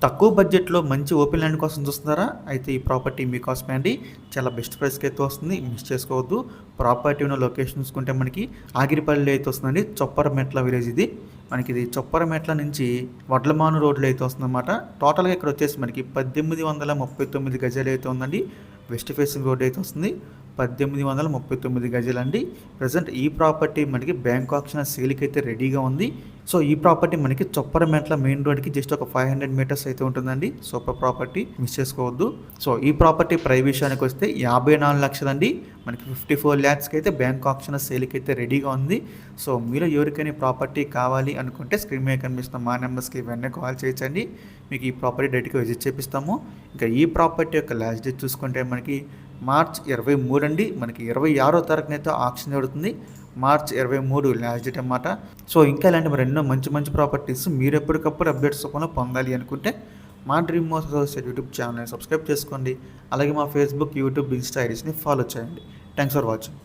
తక్కువ బడ్జెట్‌లో మంచి ఓపెన్ ల్యాండ్ కోసం చూస్తున్నారా? అయితే ఈ ప్రాపర్టీ మీకోసమే అండి. చాలా బెస్ట్ ప్రైస్‌కి అయితే వస్తుంది. మిస్ చేసుకోవద్దు. ప్రాపర్టీ ఉన్న లొకేషన్ చూసుకుంటే మనకి ఆగిరిపల్లిలో అయితే వస్తుందండి. చొప్పరమెట్ల విలేజ్ ఇది. మనకిది చొప్పరమెట్ల నుంచి వడ్లమాను రోడ్‌లో అయితే వస్తుందన్నమాట. టోటల్‌గా ఇక్కడ వచ్చేసి మనకి 1839 గజాలు అయితే ఉందండి. వెస్ట్ ఫేసింగ్ రోడ్ అయితే వస్తుంది. 1839 గజాలండి. ప్రజెంట్ ఈ ప్రాపర్టీ మనకి బ్యాంక్ ఆప్షన్ సేల్‌కి అయితే రెడీగా ఉంది. సో ఈ ప్రాపర్టీ మనకి చొప్పరమెట్ల మెయిన్ రోడ్కి జస్ట్ ఒక 500 మీటర్స్ అయితే ఉంటుందండి. సూపర్ ప్రాపర్టీ, మిస్ చేసుకోవద్దు. సో ఈ ప్రాపర్టీ ప్రైస్ విషయానికి వస్తే 54 లక్షలండి. మనకి 54 ల్యాక్స్కి అయితే బ్యాంక్ ఆప్షన్ సేల్కి అయితే రెడీగా ఉంది. సో మీరు ఎవరికైనా ప్రాపర్టీ కావాలి అనుకుంటే స్క్రీన్ మీద కనిపిస్తున్న మా నెంబర్స్కి వెంటనే కాల్ చేయొచ్చండి. మీకు ఈ ప్రాపర్టీ డైరెక్ట్గా విజిట్ చేపిస్తాము. ఇంకా ఈ ప్రాపర్టీ యొక్క లాస్ట్ డేట్ చూసుకుంటే మనకి మార్చ్ 23 అండి. మనకి 26వ తారీఖునైతే ఆక్షన్ జరుగుతుంది. మార్చ్ 23 లాస్ట్ డేట్ అన్నమాట. సో ఇంకా ఇలాంటి మరి ఎన్నో మంచి మంచి ప్రాపర్టీస్ మీరు ఎప్పటికప్పుడు అప్డేట్స్ రూపంలో పొందాలి అనుకుంటే మా డ్రీమ్ హౌస్ అసోసియేట్ యూట్యూబ్ ఛానల్ని సబ్స్క్రైబ్ చేసుకోండి. అలాగే మా ఫేస్బుక్, యూట్యూబ్, ఇన్స్టా ఐడీస్ని ఫాలో చేయండి. Thanks for watching.